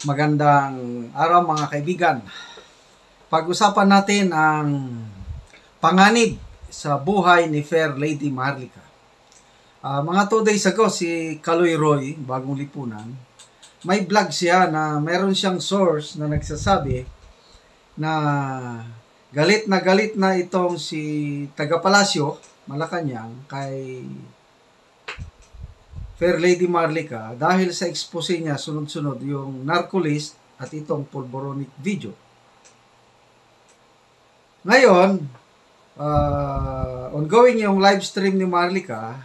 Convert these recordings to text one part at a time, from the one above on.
Magandang araw mga kaibigan. Pag-usapan natin ang panganib sa buhay ni Fair Lady Maharlika. Mga 2 days ago, si Kaloy Roy, Bagong Lipunan, may vlog siya na meron siyang source na nagsasabi na galit na itong si taga-Palasyo, Malacanang, kay Fair Lady Maharlika dahil sa expose niya sunod-sunod yung narcolist at itong pulboronic video. Ngayon, ongoing yung live stream ni Maharlika,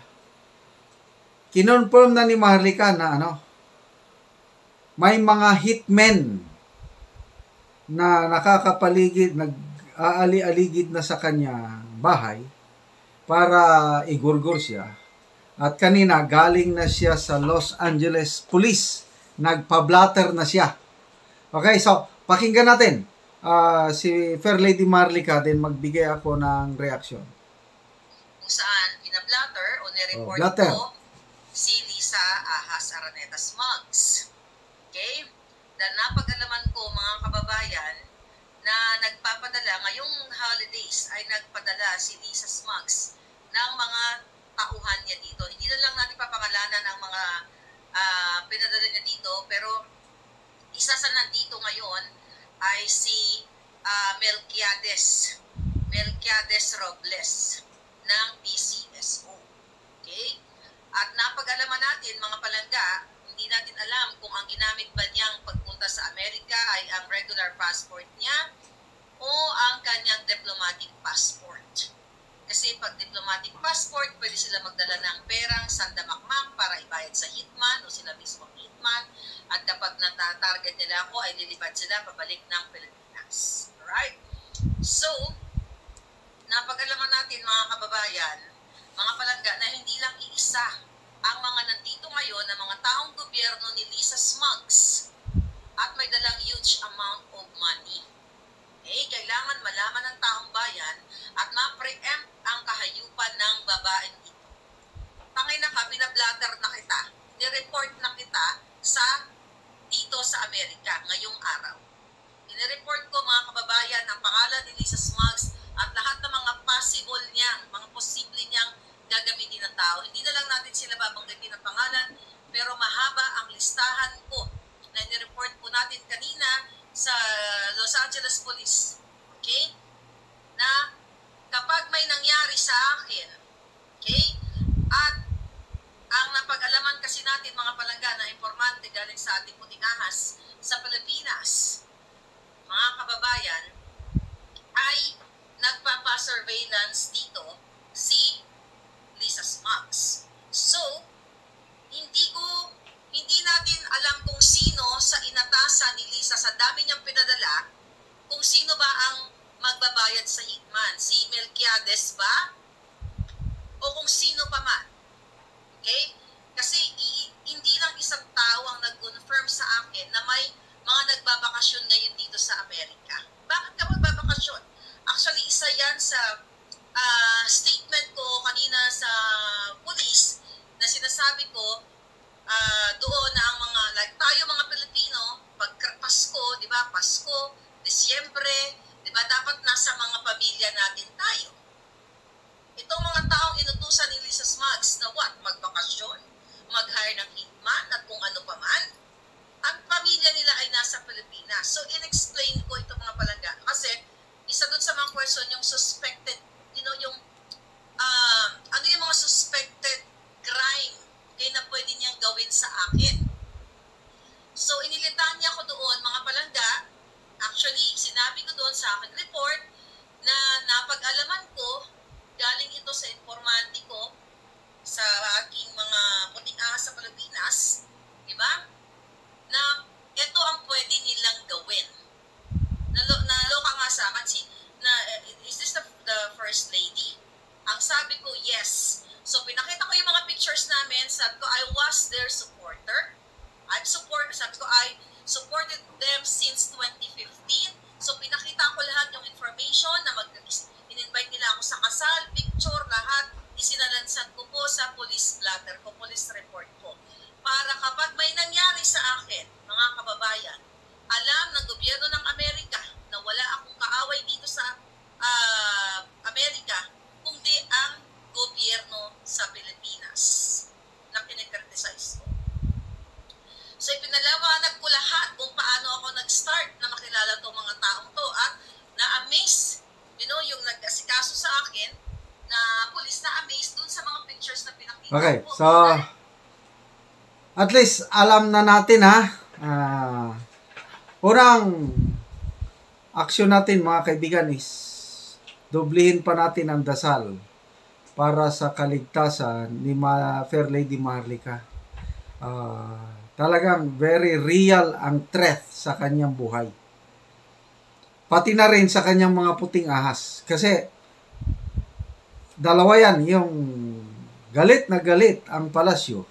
kinonfirm na ni Maharlika na may mga hitmen na nakakapaligid, nag-aali-aligid na sa kanya bahay para igurgur siya. At kanina, galing na siya sa Los Angeles Police. Nagpa-blatter na siya. Okay, so, pakinggan natin. Si Fair Lady Maharlika, din magbigay ako ng reaksyon. Kung saan pinablatter o nireport ko si Lisa Ahas Araneta Smugs. Okay? Dahil napag-alaman ko, mga kababayan, na nagpapadala, ngayong holidays ay nagpadala si Lisa Smugs ng mga tauhan niya dito. Hindi na lang natin papangalanan ang mga pinadala niya dito, pero isa sa nandito ngayon ay si Melquiades Robles ng PCSO. Okay? At napag-alaman natin, mga palangga, hindi natin alam kung ang ginamit ba niyang pagpunta sa Amerika ay ang regular passport niya o ang kanyang diplomatic passport. Kasi pag diplomatic passport, pwede sila magdala ng perang sandamakmak para ibayad sa hitman o sila mismo hitman. At kapag natatarget nila ako, ay lilipad sila pabalik ng Pilipinas. Alright? So, napag-alaman natin mga kababayan, mga palangga, na hindi lang iisa ang mga nandito ngayon na mga taong gobyerno ni Lisa Smugs at may dalang huge amount of money. Kailangan malaman ng taong bayan at ma-preempt ang kahayupan ng babaeng ito. Pangina ka, binablatter na kita, nireport na kita dito sa Amerika ngayong araw. Inireport ko mga kababayan ang pangalan ni Lisa Smugs at lahat ng mga possible niyang, mga posible niyang gagamitin ng tao. Hindi na lang natin sila babanggitin ng pangalan, pero mahaba ang listahan ko na inireport po natin kanina sa Los Angeles Police. Okay? Na kapag may nangyari sa akin, okay? At ang napag-alaman kasi natin mga palangga na informante galing sa ating puting ahas sa Pilipinas, mga kababayan, ay nagpapa-surveillance dito si Lisa Smugs. So, hindi natin alam kung sino sa inatasan ni Lisa sa dami niyang pinadala, kung sino ba ang magbabayad sa hitman. Si Melquiades ba? O kung sino pa man. Okay? Kasi hindi lang isang tao ang nag-confirm sa akin na may mga nagbabakasyon ngayon dito sa Amerika. Bakit ka magbabakasyon? Actually, isa yan sa statement ko kanina sa police na sinasabi ko doon na ang mga, like tayo mga Pilipino, pag Pasko, di ba, Pasko, Disyembre, di ba, dapat nasa mga pamilya natin tayo. Itong mga taong inutusan ni Lisa Smugs na magbakasyon, mag-hire ng hitman at kung ano pa man, ang pamilya nila ay nasa Pilipinas. So, in-explain ko itong mga palangga. Kasi, isa doon sa mga question, yung suspected, yung ano yung mga suspected crime kaya na pwede niyang gawin sa akin. So, inilitan niya ko doon, mga palangga. Actually, sinabi ko doon sa aking report na napag-alaman ko, galing ito sa informante ko sa aking mga puting ahas sa Pilipinas, di ba? Na ito ang pwede nilang gawin. Naloka nga sa akin, is this the first lady? Ang sabi ko, yes. So, pinakita ko yung mga pictures namin. Sabi ko, I was their supporter. Sabi ko, I supported them since 2015. So, pinakita ko lahat yung information na in-invite nila ako sa kasal, picture, lahat. Isinalansan ko po sa police blatter ko, police report ko. Para kapag may nangyari sa akin, mga kababayan, gobyerno ng Amerika na wala akong kaaway dito sa Amerika, kundi ang gobyerno sa Pilipinas na kinikriticize ko. So, ipinalawanag ko lahat kung paano ako nag-start na makilala itong mga taong to at na-amaze, yung nag-asikaso sa akin na police na-amaze dun sa mga pictures na pinakita Okay, ko. so at least alam na natin ha. Unang aksyon natin mga kaibigan is doblihin pa natin ang dasal para sa kaligtasan ni Fair Lady Maharlika. Talagang very real ang threat sa kanyang buhay. Pati na rin sa kanyang mga puting ahas. Kasi dalawa yan, yung galit na galit ang palasyo,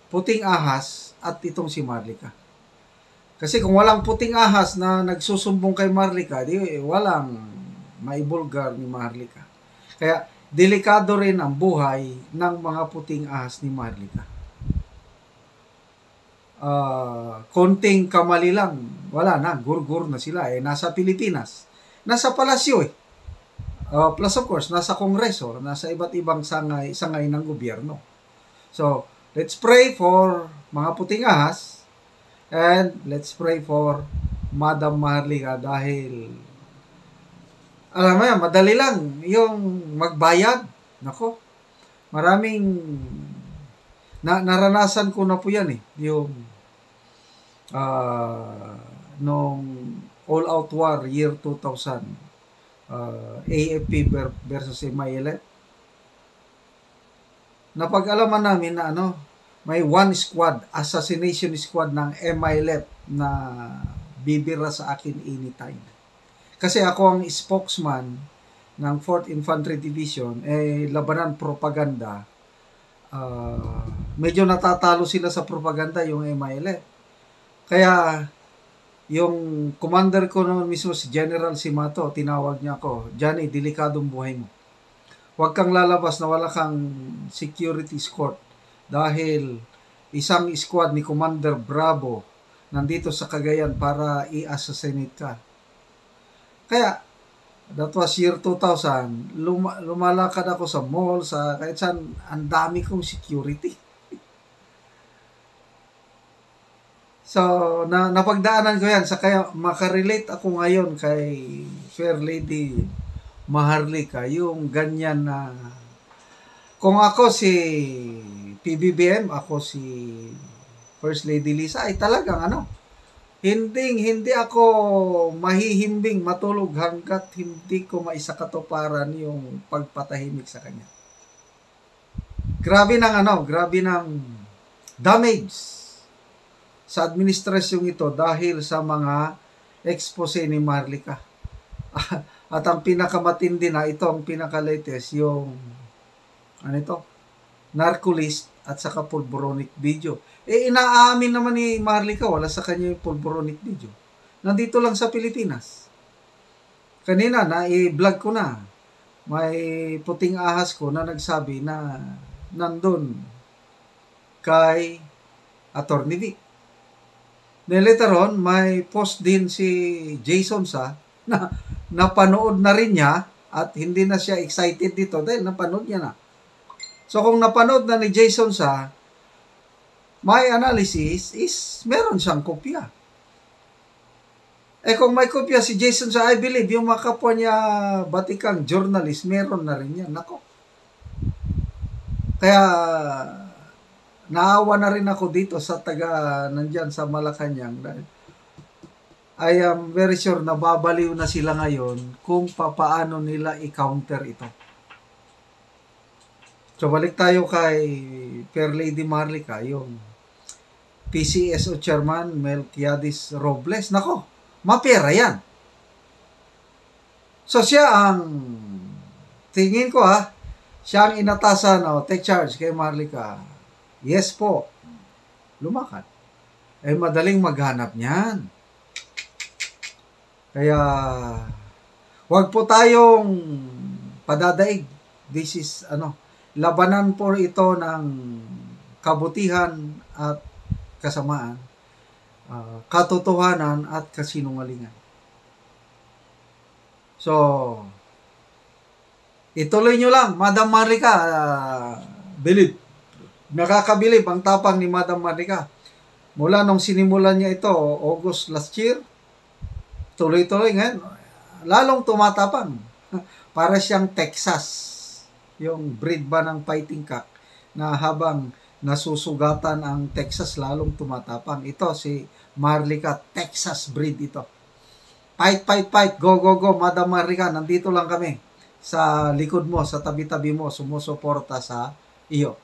puting ahas at itong si Maharlika. Kasi kung walang puting ahas na nagsusumbong kay Maharlika, di walang maibulgar ni Maharlika. Kaya delikado rin ang buhay ng mga puting ahas ni Maharlika. Konting kamali lang, wala na, gurgur na sila. Nasa Pilipinas, nasa palasyo plus of course, nasa Kongreso, nasa iba't ibang sangay ng gobyerno. So, let's pray for mga puting ahas and let's pray for Madam Maharlika dahil alam mo yan, madali lang yung magbayad. Nako, maraming naranasan ko na po yan yung nung all-out war year 2000, AFP versus MILF. Napag-alaman namin na may one squad, assassination squad ng MILF na bibira sa akin anytime. Kasi ako ang spokesman ng 4th Infantry Division, labanan propaganda. Medyo natatalo sila sa propaganda yung MILF. Kaya yung commander ko noon mismo, si General Simato, tinawag niya ako, Johnny, delikadong buhay mo. Huwag kang lalabas na wala kang security escort dahil isang squad ni Commander Bravo nandito sa Cagayan para i-assassinate ka. Kaya, that was year 2000, lumalakad ako sa mall, sa kahit saan, ang dami kong security. So, napagdaanan ko yan. Kaya makarelate ako ngayon kay Fair Lady Maharlika, yung ganyan na kung ako si PBBM, ako si First Lady Lisa, ay talagang hindi ako mahihimbing matulog hanggat hindi ko maisakatuparan yung pagpatahimik sa kanya. Grabe ng damage sa administrasyong ito dahil sa mga expose ni Maharlika. At ang pinakamatindi na, ito ang pinaka-latest, yung narcolist at saka pulboronic video. Inaamin naman ni Maharlika, wala sa kanya yung pulboronic video. Nandito lang sa Pilipinas. Kanina, i-vlog ko na. May puting ahas ko na nagsabi na nandun kay Atty. Vic. Then later on, may post din si Jason Sa na napanood na rin niya at hindi na siya excited dito dahil napanood niya na. So kung napanood na ni Jason Sa, my analysis is meron siyang kopya. Kung may kopya si Jason Sa, I believe yung mga kapwa niya batikang journalist, meron na rin yan. Nako. Kaya naawa na rin ako dito sa nandyan sa Malacanang dahil I am very sure na babaliw na sila ngayon kung papaano nila i-counter ito. So balik tayo kay Fair Lady Maharlika, yung PCSO Chairman Melquiades Robles. Nako, mapera yan. So siya ang, tingin ko siya ang inatasan, take charge kay Maharlika. Yes po, lumakad. Madaling maghanap niyan. Kaya, wag po tayong padadaig. This is, labanan po ito ng kabutihan at kasamaan. katotohanan at kasinungalingan. So, ituloy nyo lang, Madam Marlica, bilib. Nakakabilib ang tapang ni Madam Marlica. Mula nung sinimulan niya ito, August last year, tuloy-tuloy ngayon, lalong tumatapang. Para siyang Texas, yung breed ba ng fighting cock, na habang nasusugatan ang Texas, lalong tumatapang. Ito, si Marlica, Texas breed ito. Fight, fight, fight, go, go, go, Madam Marlica, nandito lang kami sa likod mo, sa tabi-tabi mo, sumusuporta sa iyo.